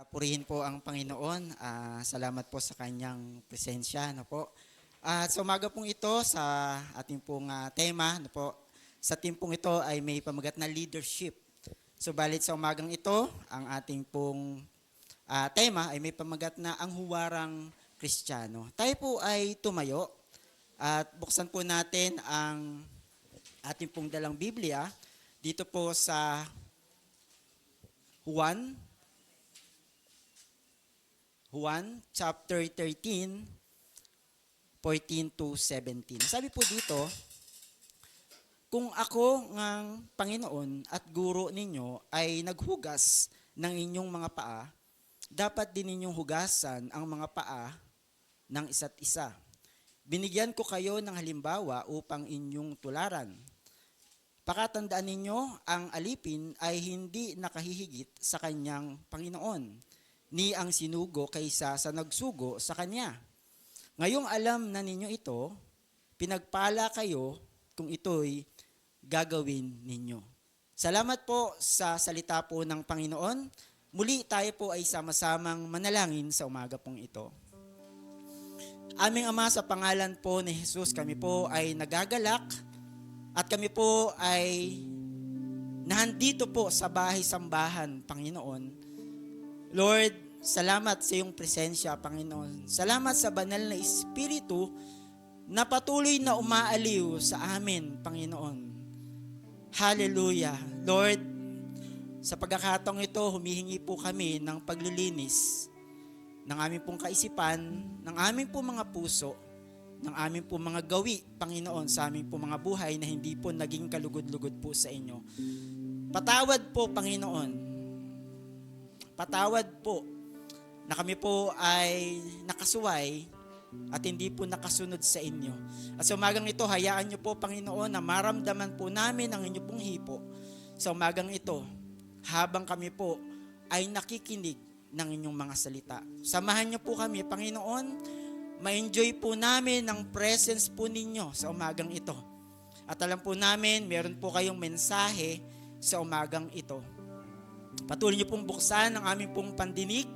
Purihin po ang Panginoon. Salamat po sa kanyang presensya. No po. Sa umaga pong ito, sa ating pong tema, no po, sa timpong ito ay may pamagat na leadership. Subalit sa umagang ito, ang ating pong tema ay may pamagat na ang huwarang Kristiyano. Tayo po ay tumayo at buksan po natin ang ating pong dalang Biblia dito po sa Juan chapter 13, 14 to 17. Sabi po dito, kung ako ngang Panginoon at guro ninyo ay naghugas ng inyong mga paa, dapat din ninyong hugasan ang mga paa ng isa't isa. Binigyan ko kayo ng halimbawa upang inyong tularan. Pakatandaan ninyo, ang alipin ay hindi nakahihigit sa kanyang Panginoon, ni ang sinugo kaysa sa nagsugo sa kanya. Ngayong alam na ninyo ito, pinagpala kayo kung ito'y gagawin ninyo. Salamat po sa salita po ng Panginoon. Muli tayo po ay sama-samang manalangin sa umaga pong ito. Aming Ama, sa pangalan po ni Jesus, kami po ay nagagalak at kami po ay nandito po sa bahay-sambahan, Panginoon. Lord, salamat sa iyong presensya, Panginoon. Salamat sa banal na Espiritu na patuloy na umaaliw sa amin, Panginoon. Hallelujah. Lord, sa pagkakataong ito, humihingi po kami ng paglilinis ng aming pong kaisipan, ng aming pong mga puso, ng aming pong mga gawi, Panginoon, sa aming pong mga buhay na hindi po naging kalugod-lugod po sa inyo. Patawad po, Panginoon. Patawad po na kami po ay nakasuway at hindi po nakasunod sa inyo. At sa umagang ito, hayaan niyo po, Panginoon, na maramdaman po namin ang inyo pong hipo sa umagang ito habang kami po ay nakikinig ng inyong mga salita. Samahan niyo po kami, Panginoon, ma-enjoy po namin ang presence po ninyo sa umagang ito. At alam po namin, meron po kayong mensahe sa umagang ito. Patuloy niyo pong buksan ang aming pong pandinig,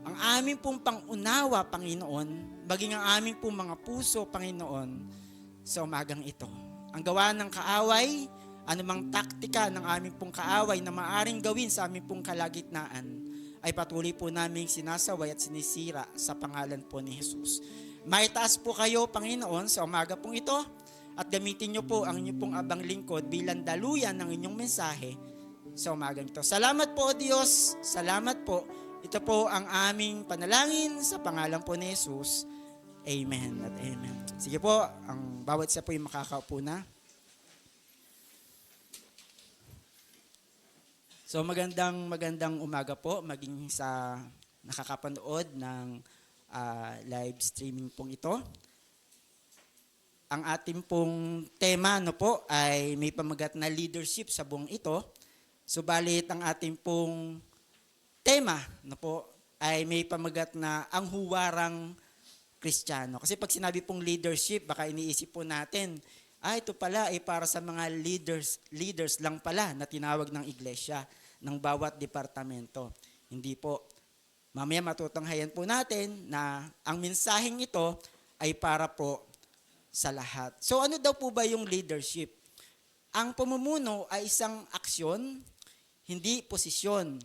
ang aming pong pangunawa, Panginoon, maging ang aming pong mga puso, Panginoon, sa umagang ito. Ang gawa ng kaaway, anumang taktika ng aming pong kaaway na maaring gawin sa aming pong kalagitnaan, ay patuloy po naming sinasaway at sinisira sa pangalan po ni Jesus. Maitaas po kayo, Panginoon, sa umaga pong ito at gamitin niyo po ang inyong pong abang lingkod bilang daluyan ng inyong mensahe sa umagang ito. Salamat po, Diyos. Salamat po. Ito po ang aming panalangin sa pangalan po ni Jesus. Amen at amen. Sige po, ang bawat isa po yung makakaupo na. So magandang umaga po maging sa nakakapanood ng live streaming pong ito. Ang ating pong tema po ay may pamagat na leadership sa buong ito. Subalit ang ating pong tema po ay may pamagat na ang huwarang Kristiyano. Kasi pag sinabi pong leadership, baka iniisip po natin, ito pala ay para sa mga leaders lang pala na tinawag ng iglesia, ng bawat departamento. Hindi po. Mamaya matutunghayan po natin na ang mensaheng ito ay para po sa lahat. So ano daw po ba yung leadership? Ang pamumuno ay isang aksyon, hindi posisyon.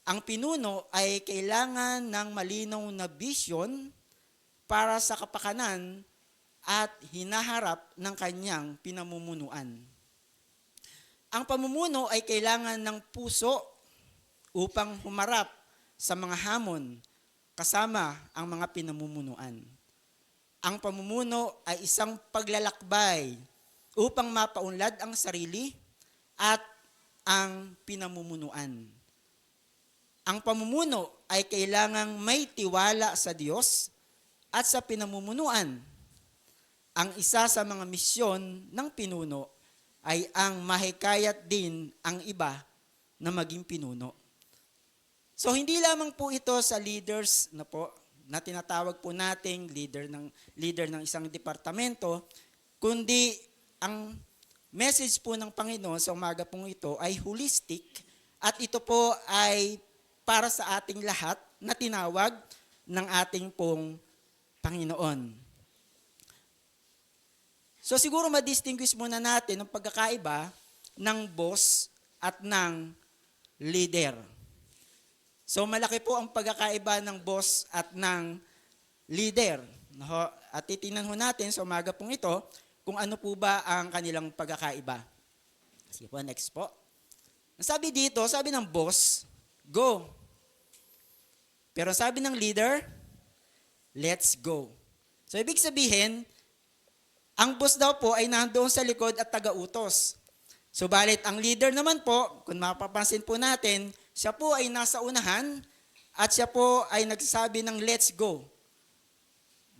Ang pinuno ay kailangan ng malinaw na vision para sa kapakanan at hinaharap ng kanyang pinamumunuan. Ang pamumuno ay kailangan ng puso upang humarap sa mga hamon kasama ang mga pinamumunuan. Ang pamumuno ay isang paglalakbay upang mapaunlad ang sarili at ang pinamumunuan. Ang pamumuno ay kailangang may tiwala sa Diyos at sa pinamumunuan. Ang isa sa mga misyon ng pinuno ay ang mahikayat din ang iba na maging pinuno. So hindi lamang po ito sa leaders na tinatawag po nating leader ng isang departamento, kundi ang message po ng Panginoon sa umaga pong ito ay holistic at ito po ay para sa ating lahat na tinawag ng ating pong Panginoon. So siguro ma-distinguish muna natin ang pagkakaiba ng boss at ng leader. So malaki po ang pagkakaiba ng boss at ng leader. At titingnan ho natin sa umaga pong ito kung ano po ba ang kanilang pagkakaiba. Sige po, next po. Sabi dito, sabi ng boss, go. Pero sabi ng leader, let's go. So ibig sabihin, ang boss daw po ay nandoon sa likod at taga-utos. Subalit ang leader naman po, kung mapapansin po natin, siya po ay nasa unahan at siya po ay nagsasabi ng let's go.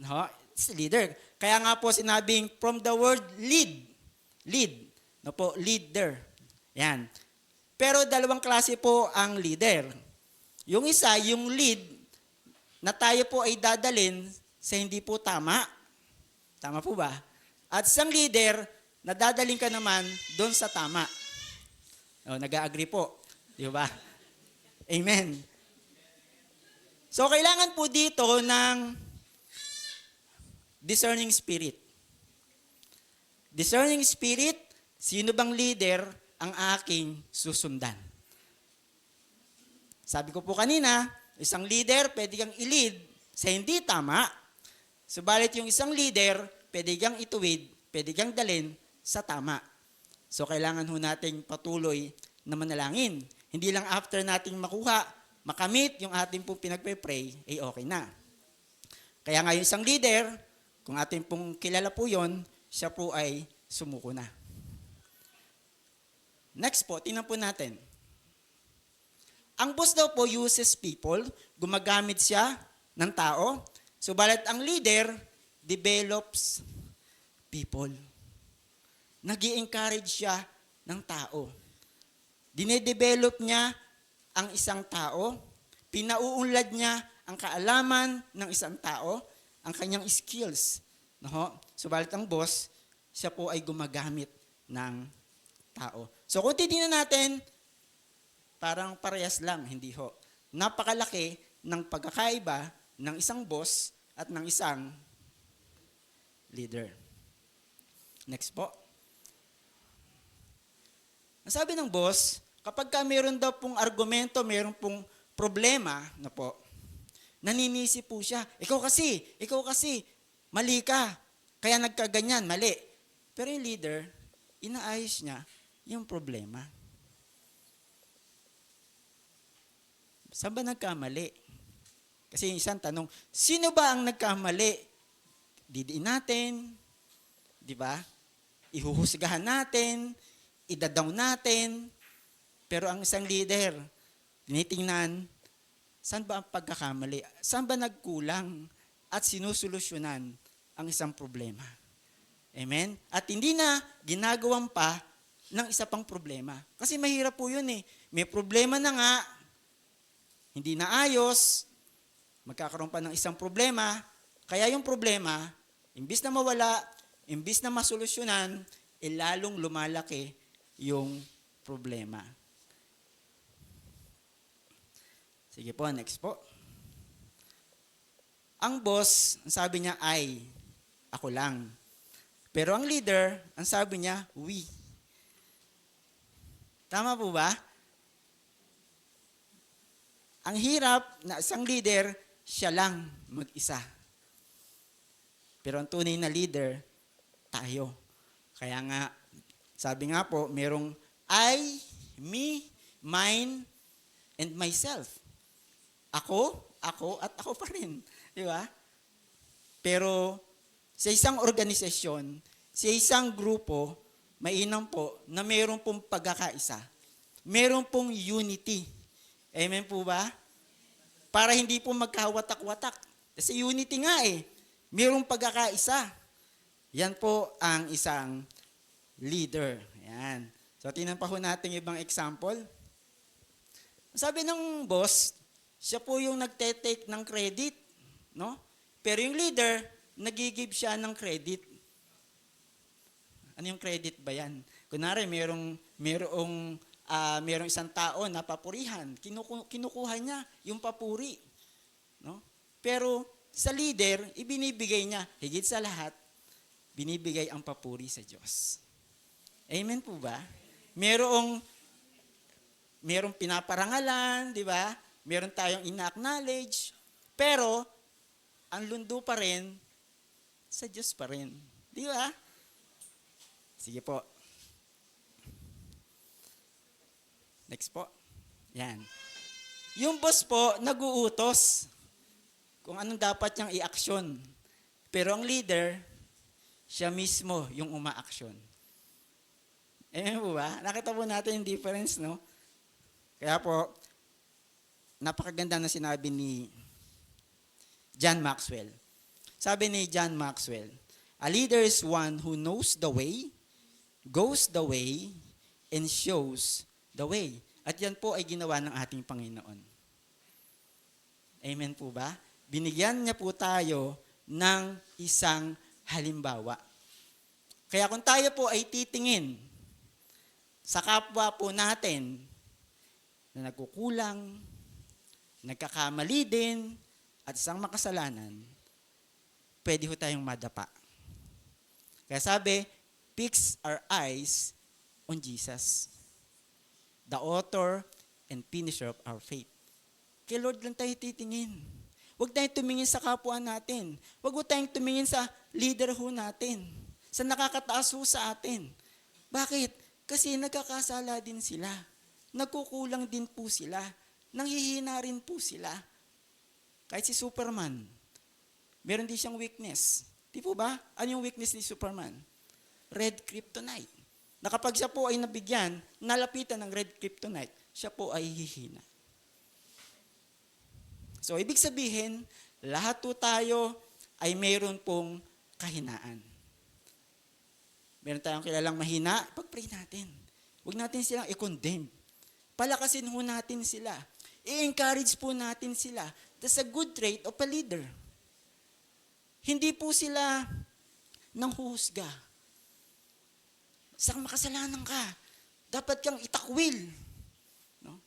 No? It's leader. Kaya nga po sinabing from the word lead. Lead. No po, leader. Yan. Pero dalawang klase po ang leader. Yung isa, yung lead, na tayo po ay dadalin sa hindi po tama. Tama po ba? At isang leader, na dadalhin ka naman doon sa tama. O, nag-agree po. Di ba? Amen. So, kailangan po dito ng discerning spirit. Discerning spirit, sino bang leader ang aking susundan? Sabi ko po kanina, isang leader, pwede kang i-lead sa hindi tama. Subalit yung isang leader, pwede kang ituwid, pwede kang dalhin sa tama. So, kailangan ho nating patuloy na manalangin. Hindi lang after nating makuha, makamit yung ating pong pinagpe-pray, ay okay na. Kaya nga yung isang leader, kung ating pong kilala po yon, siya po ay sumuko na. Next po, tingnan po natin. Ang boss daw po uses people, gumagamit siya ng tao, subalit ang leader develops people. Nag-i-encourage siya ng tao. Dinedevelop niya ang isang tao, pinauunlad niya ang kaalaman ng isang tao, ang kanyang skills. No? Subalit ang boss, siya po ay gumagamit ng tao. So kung titingnan natin, parang parehas lang, hindi ho. Napakalaki ng pagkakaiba ng isang boss at ng isang leader. Next po. Ang sabi ng boss, kapag ka meron daw pong argumento, meron pong problema, na po, naninisi po siya. Ikaw kasi, mali ka. Kaya nagkaganyan, mali. Pero yung leader, inaayos niya yung problema. Saan ba nagkamali? Kasi yung isang tanong, sino ba ang nagkamali? Didiin natin, di ba? Ihuhusgahan natin, idadaw natin. Pero ang isang leader, tinitingnan, saan ba ang pagkakamali? Saan ba nagkulang? At sinusolusyonan ang isang problema. Amen? At hindi na ginagawan pa ng isa pang problema. Kasi mahirap po yun eh. May problema na nga, hindi na ayos, magkakaroon pa ng isang problema, kaya yung problema, imbis na mawala, imbis na masolusyonan, lalong lumalaki yung problema. Sige po, next po. Ang boss, ang sabi niya ay, ako lang. Pero ang leader, ang sabi niya, we. Tama po ba? Ang hirap na isang leader, siya lang mag-isa. Pero ang tunay na leader, tayo. Kaya nga, sabi nga po, merong I, me, mine, and myself. Ako, at ako pa rin. Di ba? Pero sa isang organisasyon, sa isang grupo, mainam po na mayroon pong pagkakaisa. Mayroon pong unity. Amen po ba? Para hindi po magkawatak-watak. Kasi unity nga eh. Mayroong pagkakaisa. Yan po ang isang leader. Yan. So, tinan pa ho natin ibang example. Sabi ng boss, siya po yung nagte-take ng credit. No? Pero yung leader, nagigib siya ng credit. Ano yung credit ba yan? Kunwari, merong mayroong isang tao na papurihan, kinukuha niya yung papuri. No? Pero sa leader, ibinibigay niya, higit sa lahat, binibigay ang papuri sa Diyos. Amen po ba? Merong pinaparangalan, di ba? Meron tayong ina-acknowledge, pero ang lundo pa rin, sa Diyos pa rin. Di ba? Sige po. Next po. Yan. Yung boss po, nag-uutos kung anong dapat niyang i-aksyon. Pero ang leader, siya mismo yung uma-aksyon. Po ba? Nakita po natin yung difference, no? Kaya po, napakaganda na sinabi ni John Maxwell. Sabi ni John Maxwell, a leader is one who knows the way, goes the way, and shows the way. At yan po ay ginawa ng ating Panginoon. Amen po ba? Binigyan niya po tayo ng isang halimbawa. Kaya kung tayo po ay titingin sa kapwa po natin na nagkukulang, nagkakamali din, at isang makasalanan, pwede ho tayong madapa. Kaya sabi, fix our eyes on Jesus, the author and finisher of our faith. Kay Lord lang tayo titingin. Huwag tayong tumingin sa kapwa natin. Huwag tayong tumingin sa leader ho natin, sa nakakataas ho sa atin. Bakit? Kasi nagkakasala din sila. Nagkukulang din po sila. Nanghihina rin po sila. Kahit si Superman, meron din siyang weakness. Di po ba? Ano yung weakness ni Superman? Red kryptonite. Na kapag siya po ay nabigyan, nalapitan ng red kryptonite, siya po ay hihina. So, ibig sabihin, lahat po tayo ay mayroon pong kahinaan. Meron tayong kilalang mahina, pag-pray natin. Huwag natin silang i-condemn. Palakasin ho natin sila. I-encourage po natin sila. That's a good trait of a leader. Hindi po sila nanghuhusga. Sa makasalanan ka, dapat kang itakwil. No?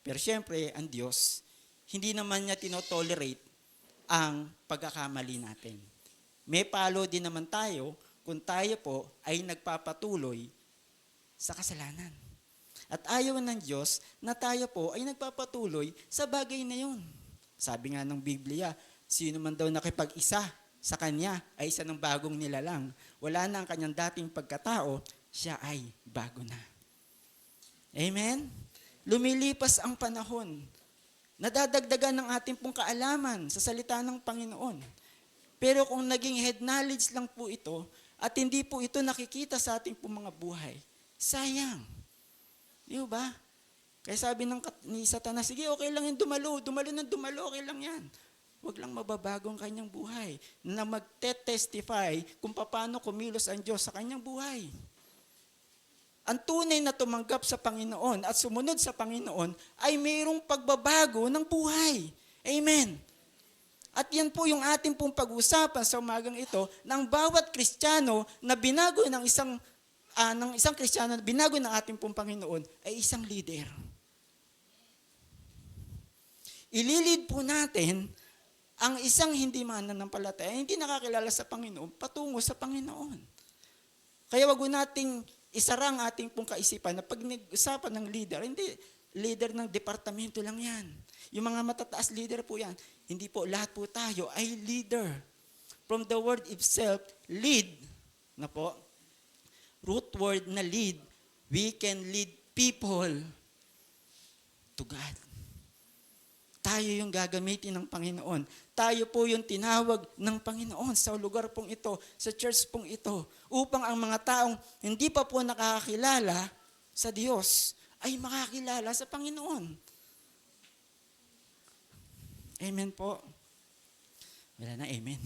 Pero syempre, ang Diyos, hindi naman niya tinotolerate ang pagkakamali natin. May palo din naman tayo kung tayo po ay nagpapatuloy sa kasalanan. At ayaw ng Diyos na tayo po ay nagpapatuloy sa bagay na yun. Sabi nga ng Biblia, sino man daw nakipag-isa sa Kanya ay isa ng bagong nilalang. Wala na ang kanyang dating pagkatao, siya ay bago na. Amen? Lumilipas ang panahon. Nadadagdagan ng ating pong kaalaman sa salita ng Panginoon. Pero kung naging head knowledge lang po ito, at hindi po ito nakikita sa ating pong mga buhay, sayang. Di ba? Kaya sabi ni Satanas, sige, okay lang yan, dumalo ng dumalo, okay lang yan. Huwag lang mababago ang kanyang buhay na magte-testify kung paano kumilos ang Diyos sa kanyang buhay. Ang tunay na tumanggap sa Panginoon at sumunod sa Panginoon ay mayroong pagbabago ng buhay. Amen. At yan po yung ating pong pag-usapan sa umagang ito ng bawat Kristiyano na binago ng isang Kristiyano na binago ng ating pong Panginoon ay isang leader. Ililid po natin ang isang hindi mananampalataya, hindi nakakilala sa Panginoon, patungo sa Panginoon. Kaya wag nating isara ang ating pong kaisipan na pag nag-usapan ng leader, hindi leader ng departamento lang yan. Yung mga matataas leader po yan. Hindi po lahat po tayo ay leader. From the word itself, lead, na po, root word na lead, we can lead people to God. Tayo yung gagamitin ng Panginoon. Tayo po yung tinawag ng Panginoon sa lugar pong ito, sa church pong ito, upang ang mga taong hindi pa po nakakakilala sa Diyos ay makakilala sa Panginoon. Amen po. Wala na, amen.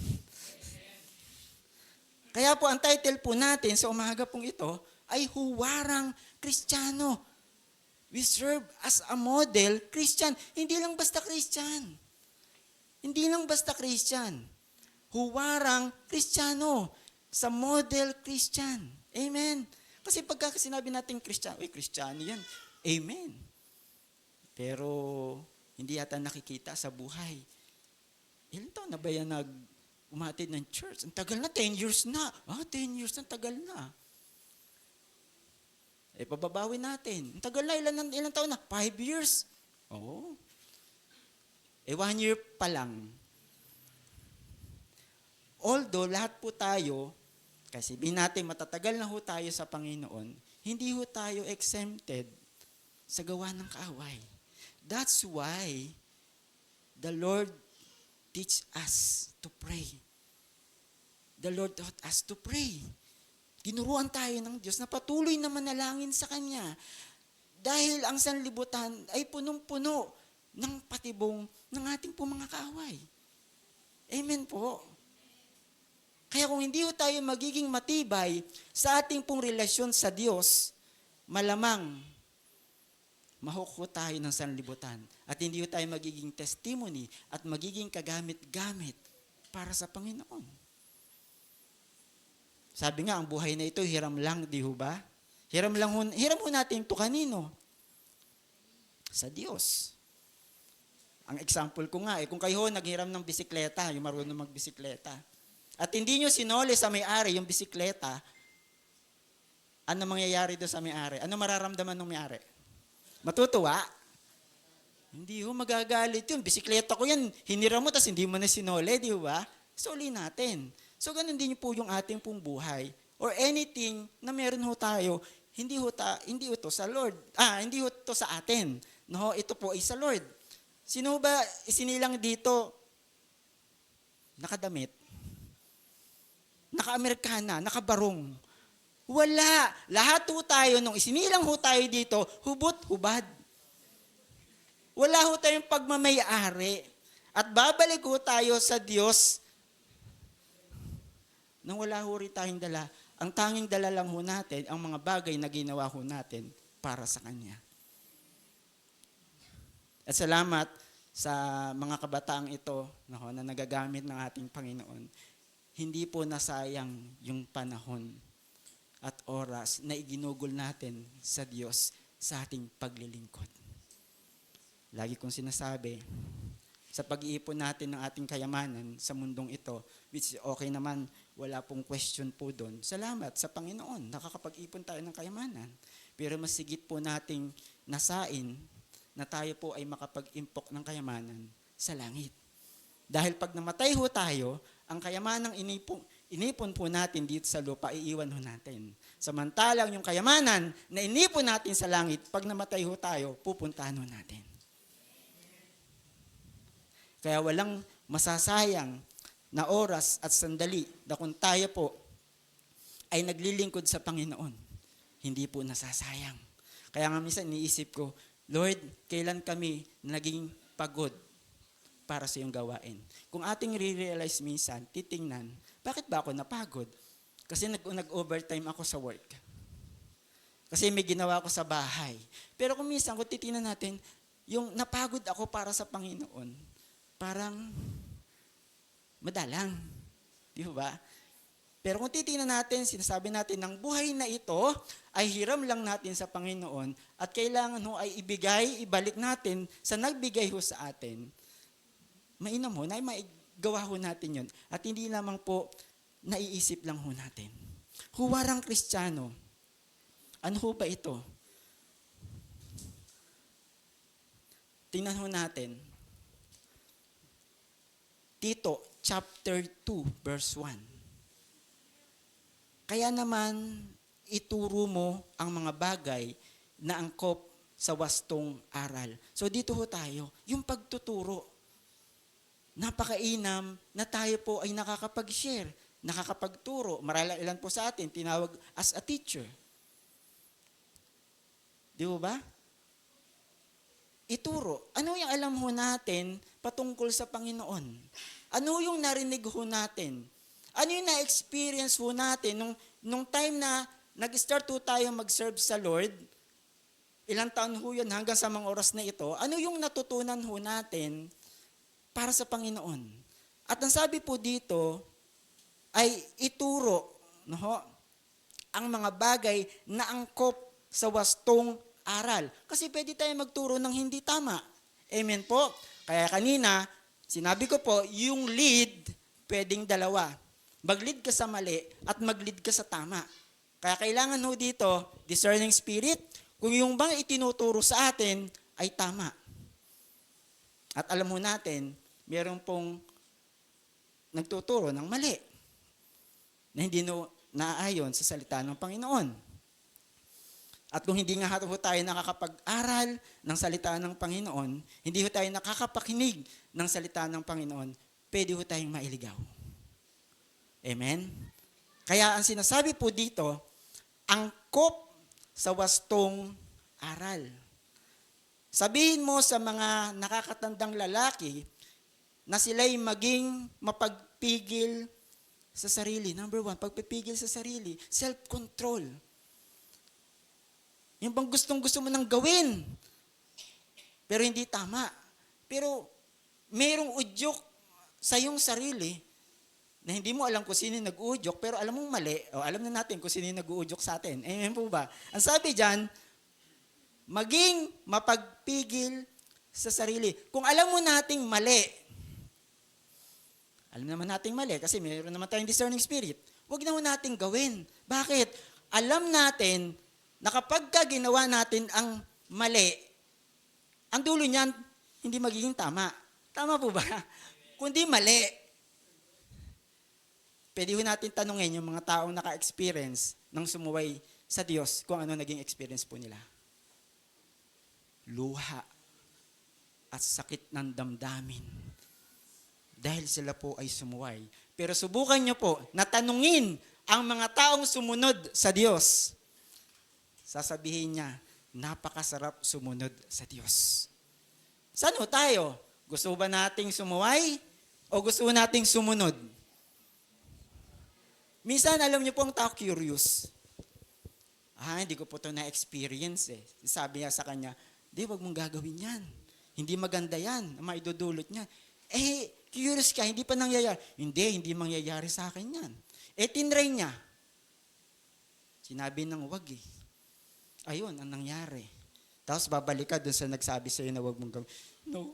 Kaya po ang title po natin sa umaga pong ito ay Huwarang Kristiyano. We serve as a model Christian. Hindi lang basta Christian. Hindi lang basta Christian. Huwarang Kristiyano. Sa model Christian. Amen. Kasi pagka sinabi natin Kristiyano, Kristiyano yan. Amen. Pero hindi yata nakikita sa buhay. Ilan taon na ba yan umatid ng church? Ang tagal na, 10 years na. 10 years na, tagal na. Pababawi natin. Ang tagal na, ilan taon na? 5 years. Oo. 1 year pa lang. Although, lahat po tayo, kasi natin matatagal na ho tayo sa Panginoon, hindi ho tayo exempted sa gawa ng kaaway. That's why the Lord teach us to pray. The Lord taught us to pray. Tinuruan tayo ng Diyos na patuloy na manalangin sa Kanya. Dahil ang sanlibutan ay punong-puno ng patibong ng ating po mga kaaway. Amen po. Kaya kung hindi tayo magiging matibay sa ating pong relasyon sa Diyos, malamang mahuko tayo ng sanlibutan. At hindi tayo magiging testimony at magiging kagamit-gamit para sa Panginoon. Sabi nga, ang buhay na ito, hiram lang, di ho ba? Hiram ho natin ito kanino? Sa Diyos. Ang example ko nga, kung kayo naghiram ng bisikleta, yung marunong magbisikleta, at hindi nyo sinole sa may-ari yung bisikleta, ano mangyayari doon sa may-ari? Ano mararamdaman ng may-ari? Matutuwa? Hindi ho, magagalit yun. Bisikleta ko yan, hiniram mo, tas hindi mo na sinole, di ba? Soli natin. So, ganun din po yung ating pong buhay. Or anything na meron ho tayo, hindi ho ito sa Lord. Hindi ho ito sa atin. No, ito po ay sa Lord. Sino ba isinilang dito? Nakadamit. Naka-Amerikana, nakabarong. Wala. Lahat ho tayo, nung isinilang ho tayo dito, hubot-hubad. Wala ho tayong pagmamayari. At babalik ho tayo sa Diyos nang wala ho rin tayong dala. Ang tanging dala lang ho natin, ang mga bagay na ginawa ho natin para sa Kanya. At salamat sa mga kabataang ito na nagagamit ng ating Panginoon. Hindi po nasayang yung panahon at oras na iginugol natin sa Diyos sa ating paglilingkod. Lagi kong sinasabi, sa pag-iipon natin ng ating kayamanan sa mundong ito, which okay naman, wala pong question po doon. Salamat sa Panginoon, nakakapag-ipon tayo ng kayamanan. Pero mas sigit po nating nasain na tayo po ay makapag-impok ng kayamanan sa langit. Dahil pag namatay ho tayo, ang kayamanang inipon po natin dito sa lupa, iiwan ho natin. Samantalang yung kayamanan na inipon natin sa langit, pag namatay ho tayo, pupuntahan ho natin. Kaya walang masasayang na oras at sandali na kung tayo po ay naglilingkod sa Panginoon, hindi po nasasayang. Kaya nga minsan iniisip ko, Lord, kailan kami naging pagod para sa iyong gawain? Kung ating re-realize minsan, titingnan, bakit ba ako napagod? Kasi nag-overtime ako sa work. Kasi may ginawa ako sa bahay. Pero kung minsan, kung titingnan natin, yung napagod ako para sa Panginoon, parang madalang. Di ba? Pero kung titingnan natin, sinasabi natin, ng buhay na ito ay hiram lang natin sa Panginoon at kailangan ho ay ibalik natin sa nagbigay ho sa atin. Mainam ho, na maigawa ho natin yun. At hindi lamang po, naiisip lang ho natin. Huwarang Kristiyano, ano ho ba ito? Tingnan ho natin. Tito, chapter 2, verse 1. Kaya naman, ituro mo ang mga bagay na angkop sa wastong aral. So dito ho tayo, yung pagtuturo. Napakainam na tayo po ay nakakapag-share, nakakapagturo. Ilan po sa atin, tinawag as a teacher. Di ba? Ituro. Ano yung alam ho natin patungkol sa Panginoon? Ano yung narinig ho natin? Ano yung na-experience ho natin nung time na nag-start ho tayo mag-serve sa Lord? Ilang taon ho yun hanggang sa mga oras na ito? Ano yung natutunan ho natin para sa Panginoon? At ang sabi po dito ay ituro. No? ang mga bagay na angkop sa wastong aral. Kasi pwede tayo magturo ng hindi tama. Amen po? Kaya kanina, sinabi ko po, yung lead, pwedeng dalawa. Mag-lead ka sa mali at mag-lead ka sa tama. Kaya kailangan ho dito, discerning spirit, kung yung bang itinuturo sa atin ay tama. At alam mo natin, meron pong nagtuturo ng mali na hindi naayon sa salita ng Panginoon. At kung hindi nga ho tayo nakakapag-aral ng salita ng Panginoon, hindi ho tayo nakakapakinig ng salita ng Panginoon, pwede ho tayong mailigaw. Amen? Kaya ang sinasabi po dito, angkop sa wastong aral. Sabihin mo sa mga nakakatandang lalaki na sila'y maging mapagpigil sa sarili. Number 1, pagpipigil sa sarili, self-control. Yung bang gustong-gusto mo nang gawin, pero hindi tama. Pero mayroong udyok sa iyong sarili na hindi mo alam kung sino yung nag-uudyok, pero alam mong mali, o alam na natin kung sino yung nag-uudyok sa atin. Amen po ba? Ang sabi dyan, maging mapagpigil sa sarili. Kung alam mo nating mali, alam naman nating mali kasi mayroon naman tayong discerning spirit, huwag naman nating gawin. Bakit? Alam natin na kapag ginawa natin ang mali, ang dulo niyan, hindi magiging tama. Tama po ba? Kundi mali. Pwede ho natin tanungin yung mga taong naka-experience ng sumuway sa Diyos kung ano naging experience po nila. Luha at sakit ng damdamin. Dahil sila po ay sumuway. Pero subukan nyo po na tanungin ang mga taong sumunod sa Diyos. Sasabihin niya, napakasarap sumunod sa Diyos. Saan ho tayo? Gusto ba nating sumuway o gusto nating sumunod? Minsan, alam niyo po ang tao curious. Hindi ko po ito na-experience eh. Sabi niya sa kanya, wag mong gagawin yan. Hindi maganda yan. Maidudulot niya. Curious ka, hindi pa nangyayari. Hindi mangyayari sa akin yan. Tinry niya. Sinabi ng wag eh. Ayun, ang nangyari. Tapos babalik ka dun sa nagsabi sa'yo na wag mong gawin. No,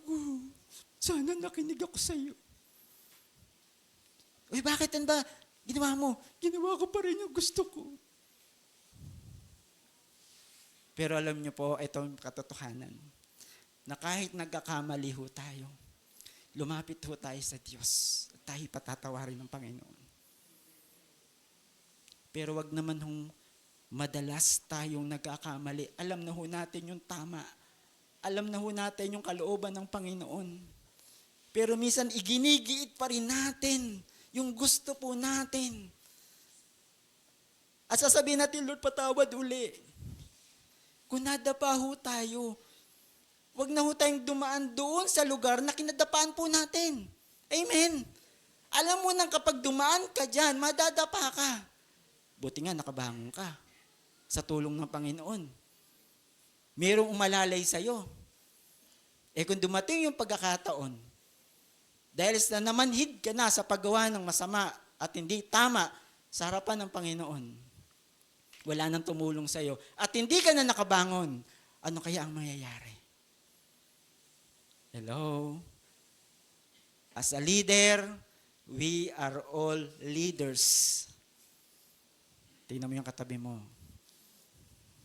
sana nakinig ako sa'yo. Uy, bakit yan ba? Ginawa mo. Ginawa ko pa rin yung gusto ko. Pero alam niyo po, itong katotohanan, na kahit nagkakamali ho tayo, lumapit ho tayo sa Diyos at tayo patatawarin ng Panginoon. Pero wag naman hong madalas tayong nagkakamali. Alam na ho natin yung tama. Alam na ho natin yung kalooban ng Panginoon. Pero minsan iginigiit pa rin natin yung gusto po natin. At sasabihin natin, Lord, patawad uli. Kung nadapa ho tayo, wag na ho tayong dumaan doon sa lugar na kinadapaan po natin. Amen. Alam mo nang kapag dumaan ka dyan, madadapa ka. Buti nga nakabangon ka sa tulong ng Panginoon. Merong umalalay sa'yo. Kung dumating yung pagkakataon, dahil sa namanhid ka na sa paggawa ng masama at hindi tama sa harapan ng Panginoon, wala nang tumulong sa'yo, at hindi ka na nakabangon, ano kaya ang mangyayari? Hello? As a leader, we are all leaders. Tingnan mo yung katabi mo.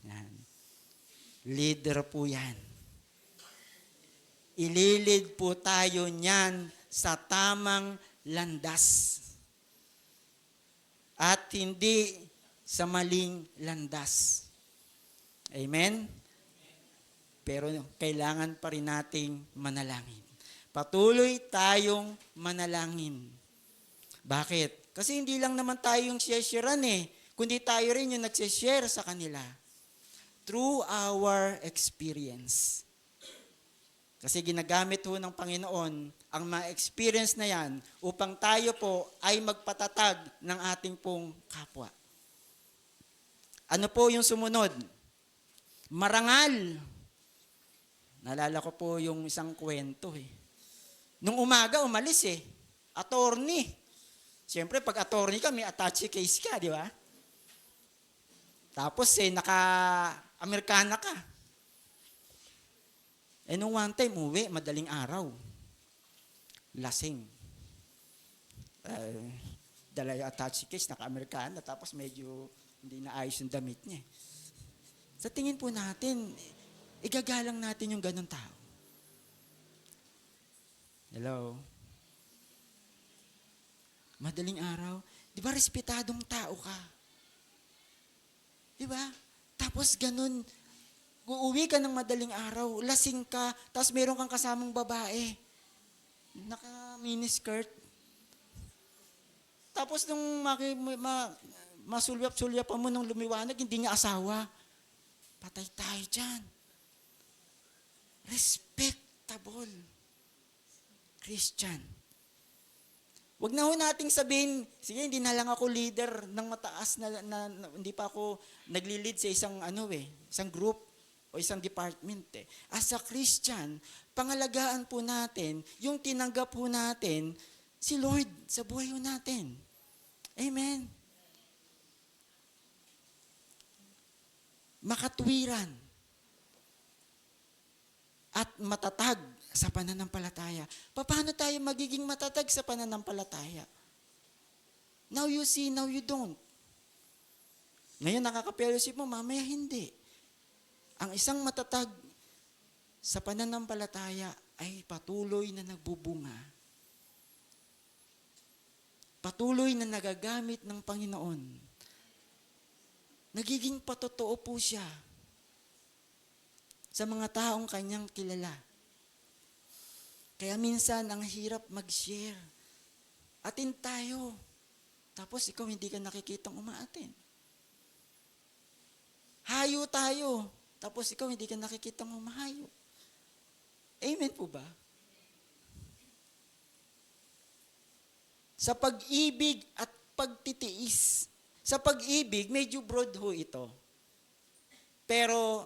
Yan. Leader po yan. Ililid po tayo niyan sa tamang landas. At hindi sa maling landas. Amen? Pero kailangan pa rin nating manalangin. Patuloy tayong manalangin. Bakit? Kasi hindi lang naman tayo yung share-sharean kundi tayo rin yung nagsishare sa kanila. Through our experience. Kasi ginagamit ho ng Panginoon ang mga experience na yan upang tayo po ay magpatatag ng ating pong kapwa. Ano po yung sumunod? Marangal. Naalala ko po yung isang kwento Nung umaga, umalis Attorney. Siyempre, pag attorney ka, may attache case ka, di ba? Tapos naka-Amerikana ka. Nung one time, uwi, madaling araw. Lasing. Dala yung attache case, naka-Amerikana, tapos medyo hindi na ayos yung damit niya. Sa tingin po natin, igagalang natin yung ganun tao. Hello? Madaling araw, di ba respetadong tao ka? Di ba? Tapos ganun, uuwi ka ng madaling araw, lasing ka, tapos meron kang kasamang babae, naka-miniskirt. Tapos nung masulyap-sulyapan mo nung lumiwanag, hindi niya asawa. Patay tayo dyan. Respectable Christian. Huwag na ho nating sabihin, sige, hindi na lang ako leader ng mataas na hindi pa ako nagli-lead sa isang group o isang department. As a Christian, pangalagaan po natin, yung tinanggap po natin, si Lord sa buhay ho natin. Amen. Makatwiran at matatag sa pananampalataya. Paano tayo magiging matatag sa pananampalataya? Now you see, now you don't. Ngayon nakaka-fellowship mo, mamaya hindi. Ang isang matatag sa pananampalataya ay patuloy na nagbubunga. Patuloy na nagagamit ng Panginoon. Nagiging patotoo po siya sa mga taong kanyang kilala. Kaya minsan, ang hirap mag-share. Atin tayo. Tapos ikaw hindi ka nakikitang umaatin. Hayo tayo. Tapos ikaw hindi ka nakikitang umahayo. Amen po ba? Sa pag-ibig at pagtitiis. Sa pag-ibig, medyo broad ho ito. Pero,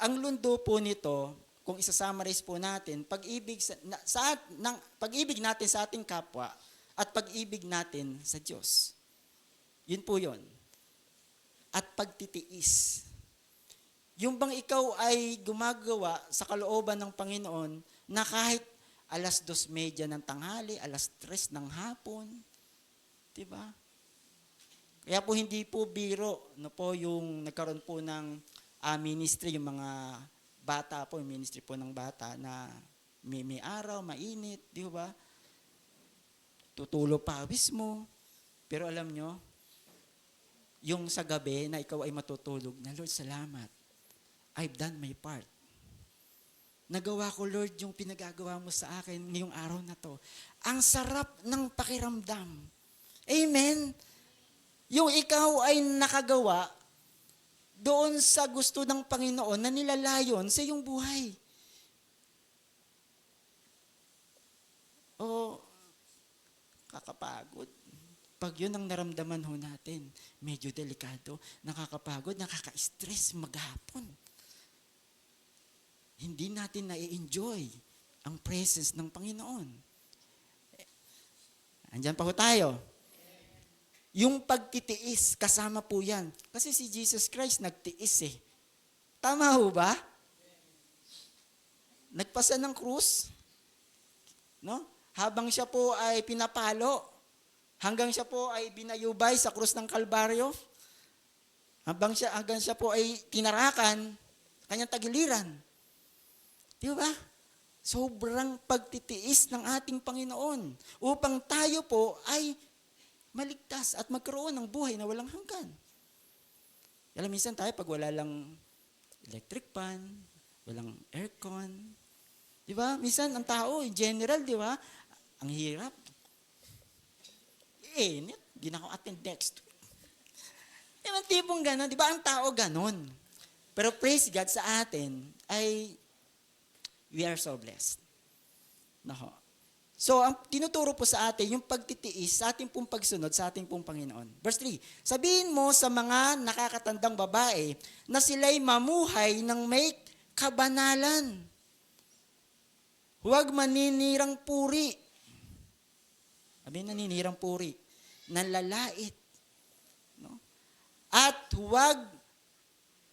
ang lundo po nito, kung isa-summarize po natin, pag-ibig pag-ibig natin sa ating kapwa at pag-ibig natin sa Diyos. Yun po yun. At pagtitiis. Yung bang ikaw ay gumagawa sa kalooban ng Panginoon na kahit 2:30 ng tanghali, 3:00 ng hapon, diba? Kaya po hindi po biro yung nagkaroon po ng ministry, yung mga bata po, yung ministry po ng bata na may araw, mainit, di ba? Tutulo pawis mo. Pero alam nyo, yung sa gabi na ikaw ay matutulog, na Lord, salamat. I've done my part. Nagawa ko, Lord, yung pinagagawa mo sa akin ngayong araw na to. Ang sarap ng pakiramdam. Amen? Yung ikaw ay nakagawa doon sa gusto ng Panginoon na nilalayon sa iyong buhay. O, kakapagod. Pag yun ang naramdaman ho natin, medyo delikado, nakakapagod, nakaka-stress maghapon. Hindi natin na-enjoy ang presence ng Panginoon. Andyan pa ho tayo. Yung pagtitiis, kasama po yan. Kasi si Jesus Christ nagtiis . Tama ho ba? Nagpasa ng krus. No? Habang siya po ay pinapalo, hanggang siya po ay binayubay sa krus ng Kalbaryo, hanggang siya po ay tinarakan, kanyang tagiliran. Di ba? Sobrang pagtitiis ng ating Panginoon upang tayo po ay maligtas at magkaroon ng buhay na walang hanggan. Alam, minsan tayo pag wala lang electric fan, walang aircon, di ba? Minsan ang tao, in general, di ba? Ang hirap. Init, di na ako attend next week. Yung tipong gano'n, di ba? Ang tao gano'n. Pero praise God sa atin ay we are so blessed. Nako. So, ang tinuturo po sa atin, yung pagtitiis sa ating pong pagsunod sa ating pong Panginoon. Verse 3, sabihin mo sa mga nakakatandang babae na sila'y mamuhay ng may kabanalan. Huwag maninirang puri. Sabi naninirang puri. Nanlalait. No? at huwag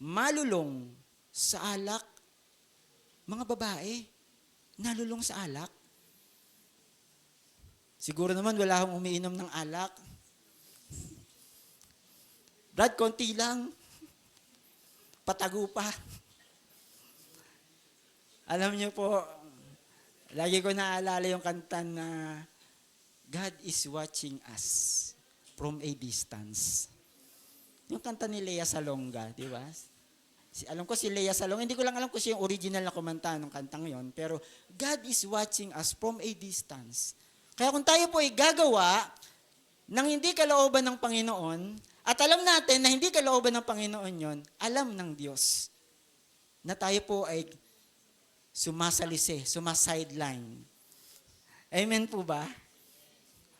malulong sa alak. Mga babae, nalulong sa alak. Siguro naman wala akong umiinom ng alak. Brad, konti lang. Patago pa. Alam niyo po, lagi ko naaalala yung kanta na God is watching us from a distance. Yung kanta ni Lea Salonga, di ba? Alam ko si Lea Salonga, hindi ko lang alam kung siya yung original na kumanta ng kantang yon, pero God is watching us from a distance. Kaya kung tayo po ay gagawa ng hindi kalooban ng Panginoon, at alam natin na hindi kalooban ng Panginoon yon, alam ng Diyos na tayo po ay sumasalisi, sumasideline. Amen po ba?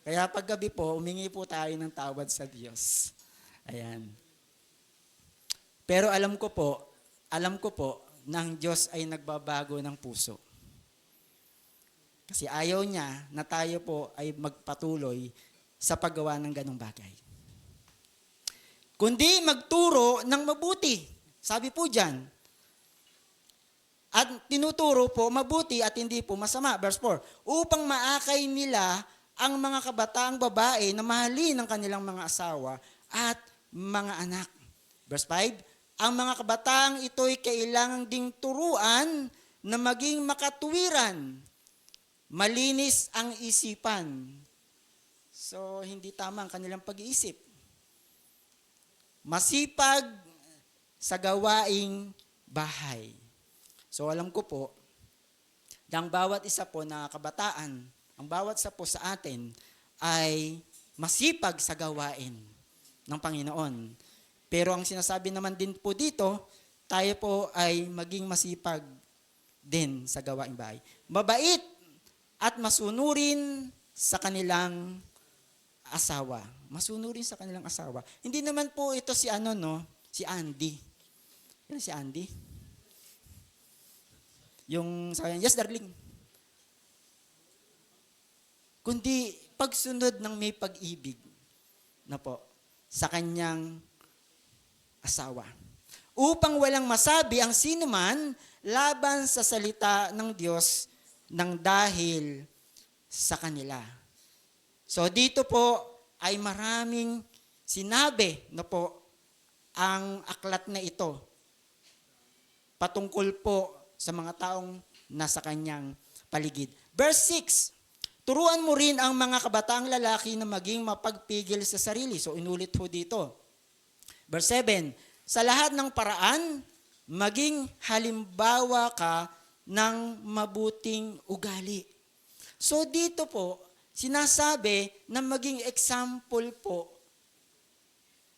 Kaya paggabi po, umingi po tayo ng tawad sa Diyos. Ayan. Pero alam ko po, ng Diyos ay nagbabago ng puso. Kasi ayaw niya na tayo po ay magpatuloy sa paggawa ng ganong bagay. Kundi magturo ng mabuti. Sabi po dyan. At tinuturo po mabuti at hindi po masama. Verse 4, upang maakay nila ang mga kabataang babae na mahalin ng kanilang mga asawa at mga anak. Verse 5, ang mga kabataang ito'y kailangang ding turuan na maging makatuwiran. Malinis ang isipan. So, hindi tama ang kanilang pag-iisip. Masipag sa gawaing bahay. So, alam ko po, ang bawat isa po na kabataan, ang bawat isa po sa atin ay masipag sa gawain ng Panginoon. Pero ang sinasabi naman din po dito, tayo po ay maging masipag din sa gawaing bahay. Mabait at masunurin sa kanilang asawa. Masunurin sa kanilang asawa. Hindi naman po ito si si Andy. Yan si Andy. Yung sabi niya, yes darling. Kundi pagsunod ng may pag-ibig na po sa kanyang asawa. Upang walang masabi ang sinuman laban sa salita ng Diyos ng dahil sa kanila. So dito po ay maraming sinabi na po ang aklat na ito patungkol po sa mga taong nasa kanyang paligid. Verse 6, turuan mo rin ang mga kabataang lalaki na maging mapagpigil sa sarili. So inulit po dito. Verse 7, sa lahat ng paraan, maging halimbawa ka ng mabuting ugali. So dito po, sinasabi na maging example po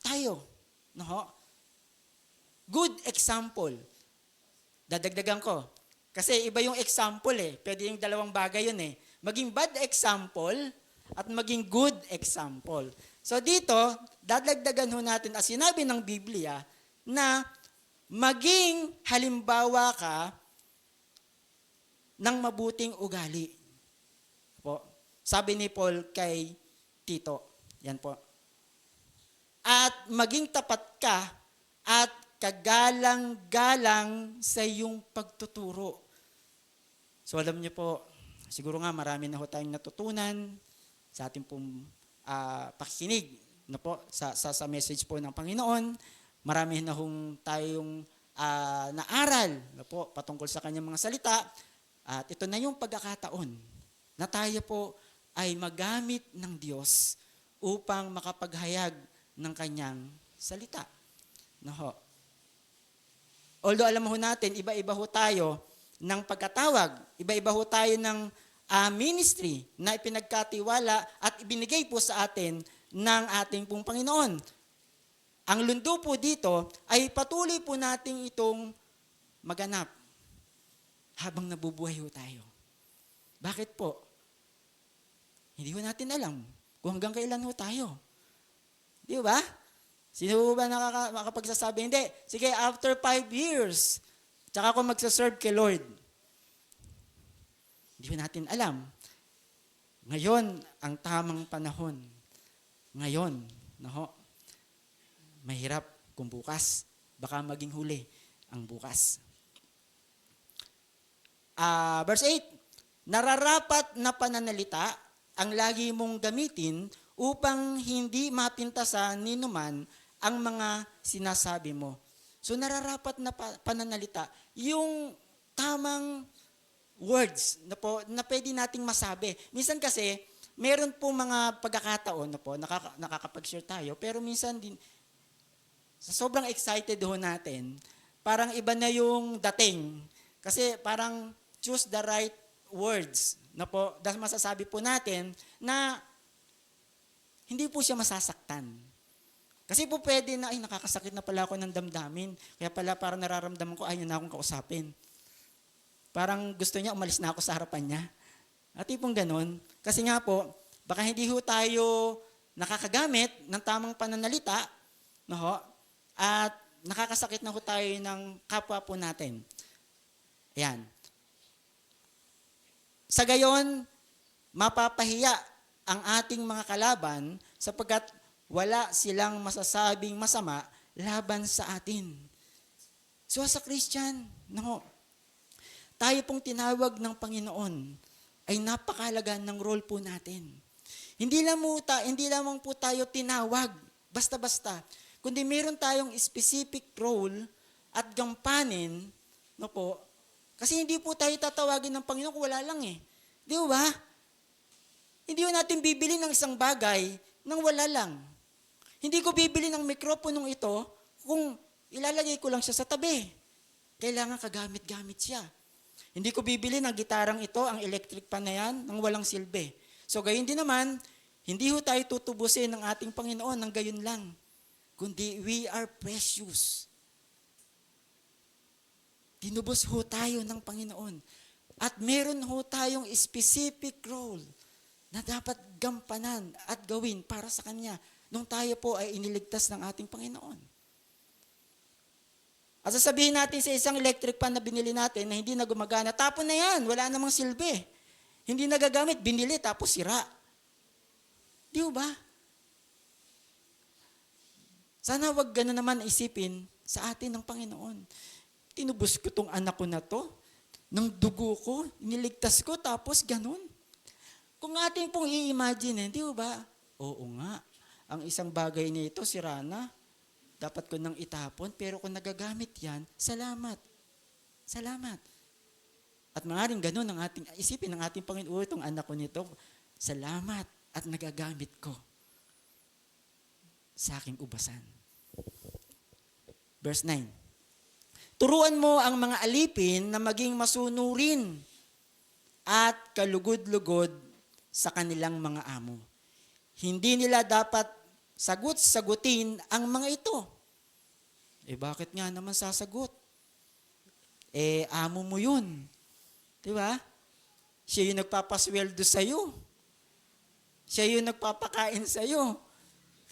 tayo. No? Good example. Dadagdagan ko. Kasi iba yung example eh. Pwede yung dalawang bagay yun eh. Maging bad example at maging good example. So dito, dadagdagan ho natin, as sinabi ng Biblia, na maging halimbawa ka ng mabuting ugali. Po. Sabi ni Paul kay Tito. Yan po. At maging tapat ka at kagalang-galang sa iyong pagtuturo. So alam niyo po, siguro nga marami na ho tayong natutunan sa ating pong pakikinig no po, sa message po ng Panginoon. Marami na hong tayong naaral no po, patungkol sa kanyang mga salita. At ito na yung pagkakataon na tayo po ay magamit ng Diyos upang makapaghayag ng kanyang salita. No ho. Although alam ho natin, iba-iba ho tayo ng pagkatawag, iba-iba ho tayo ng ministry na ipinagkatiwala at ibinigay po sa atin ng ating pong Panginoon. Ang lundo po dito ay patuloy po nating itong maganap habang nabubuhay ho tayo. Bakit po? Hindi ho natin alam kung hanggang kailan ho tayo. Di ba? Sino ba makapagsasabi? Hindi. Sige, after 5 years, tsaka ako magsaserve kay Lord. Hindi ko natin alam. Ngayon, ang tamang panahon. Ngayon, no? mahirap kung bukas. Baka maging huli ang bukas. Verse 8, nararapat na pananalita ang lagi mong gamitin upang hindi mapintasan ni numan ang mga sinasabi mo. So nararapat na pananalita, yung tamang words na pwede nating masabi. Minsan kasi, meron po mga pagkakataon nakakapag-share tayo, pero minsan din, sa sobrang excited ho natin, parang iba na yung dating. Kasi parang choose the right words dahil masasabi po natin na hindi po siya masasaktan. Kasi po pwede na, nakakasakit na pala ako ng damdamin. Kaya pala parang nararamdaman ko, ayaw na akong kausapin. Parang gusto niya, umalis na ako sa harapan niya. At tipong ganun. Kasi nga po, baka hindi ho tayo nakakagamit ng tamang pananalita, at nakakasakit na ho tayo ng kapwa po natin. Ayan. Sa gayon, mapapahiya ang ating mga kalaban sapagkat wala silang masasabing masama laban sa atin. So sa Christian, tayo pong tinawag ng Panginoon ay napakahalaga ng role po natin. Hindi lamang po tayo tinawag basta-basta, kundi meron tayong specific role at gampanin, kasi hindi po tayo tatawagin ng Panginoon kung wala lang eh. Di ba? Hindi ko natin bibili ng isang bagay nang wala lang. Hindi ko bibili ng mikroponong ito kung ilalagay ko lang siya sa tabi. Kailangan kagamit-gamit siya. Hindi ko bibili ng gitarang ito, ang electric pan na yan, nang walang silbi. So gayon din naman, hindi ho tayo tutubusin ng ating Panginoon ng gayon lang. Kundi we are precious. Tinubos ho tayo ng Panginoon. At meron ho tayong specific role na dapat gampanan at gawin para sa Kanya nung tayo po ay iniligtas ng ating Panginoon. At sasabihin natin sa isang electric pan na binili natin na hindi na gumagana, tapon na yan, wala namang silbi. Hindi nagagamit, binili tapos sira. Di ba? Sana wag gano'n naman isipin sa atin ng Panginoon. Tinubos ko tong anak ko na to, ng dugo ko, iniligtas ko, tapos ganun. Kung ating pong i-imagine, di ba? Oo nga, ang isang bagay nito, sira na. Dapat ko nang itapon, pero kung nagagamit yan, salamat. Salamat. At maaaring ganun ang ating isipin ng ating Panginoon, itong anak ko nito, salamat at nagagamit ko sa aking ubasan. Verse 9. Turuan mo ang mga alipin na maging masunurin at kalugod-lugod sa kanilang mga amo. Hindi nila dapat sagutin ang mga ito. Bakit nga naman sasagot? Amo mo yun. Di ba? Siya yung nagpapasweldo sa'yo. Siya yung nagpapakain sa'yo.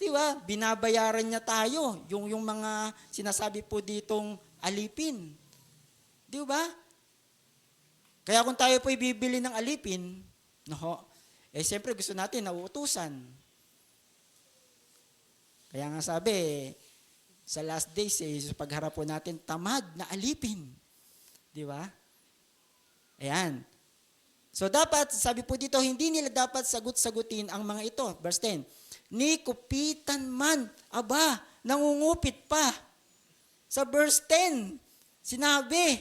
Di ba? Binabayaran niya tayo. Yung mga sinasabi po ditong alipin. Di ba? Kaya kung tayo po ibibili ng alipin, siyempre gusto natin nauutusan. Kaya nga sabi, sa last days, sa pagharap po natin, tamad na alipin. Di ba? Ayan. So dapat, sabi po dito, hindi nila dapat sagutin ang mga ito. Verse 10, ni kupitan man, nangungupit pa. Sa verse 10, sinabi,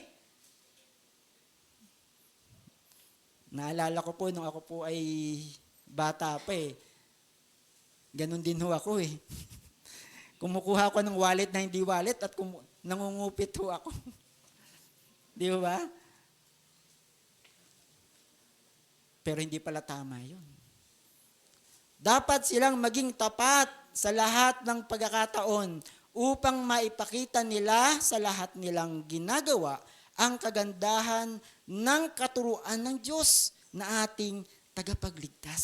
naalala ko po nung ako po ay bata pa Ganon din ho ako Kumukuha ako ng wallet na hindi wallet at nangungupit ho ako. Di ba? Pero hindi pala tama yun. Dapat silang maging tapat sa lahat ng pagkakataon upang maipakita nila sa lahat nilang ginagawa ang kagandahan ng katuruan ng Diyos na ating tagapagligtas.